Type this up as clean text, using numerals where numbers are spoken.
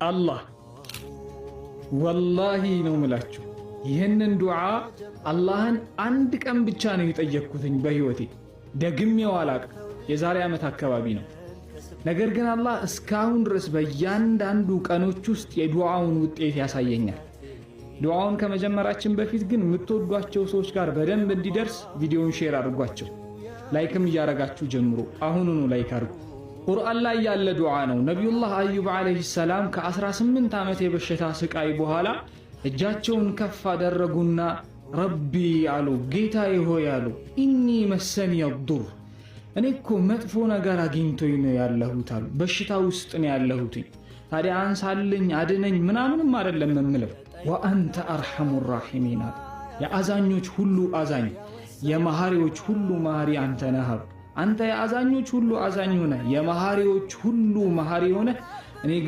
አላህ ወላሂ ነው ምላችሁ ይህንን ዱዓ አላህን አንድ ቀን ብቻ ነው የጠየቅኩትኝ በህይወቴ ደግሜው አላቅም። የዛሬ ዓመት አካባቢ ነው። ነገር ግን አላህ እስካሁን ድረስ በእያንዳንዱ ቀኖች ውስጥ የዱዓውን ውጤት ያሳየኛል። ዱዓውን ከመጀመራችን በፊት ግን የምትወዷቸው ሰዎች ጋር በደንብ እንዲደርስ ቪዲዮውን ሼር አድርጓቸው። ላይክም እያረጋችሁ ጀምሮ አሁኑኑ ላይክ አድርጉ። ቁርአን ላይ ያለ ዱዓ ነው። ነቢዩላህ አዩብ ዓለይሂ ሰላም ከ18 ዓመት የበሽታ ስቃይ በኋላ እጃቸውን ከፍ አደረጉና ረቢ አሉ፣ ጌታዬ ሆይ አሉ፣ ኢኒ መሰኒ የዱር፣ እኔ እኮ መጥፎ ነገር አግኝቶኝ ነው ያለሁት አሉ። በሽታ ውስጥ ነው ያለሁት። ታዲያ አንሳልኝ አድነኝ ምናምንም አይደለም የምለው። ወአንተ አርሐሙ ራሒሚን አሉ፣ የአዛኞች ሁሉ አዛኝ የመሐሪዎች ሁሉ መሐሪ አንተ ነህ። አንተ የአዛኞች ሁሉ አዛኝ ሆነ የመሐሪዎች ሁሉ መሐሪ ሆነ እኔ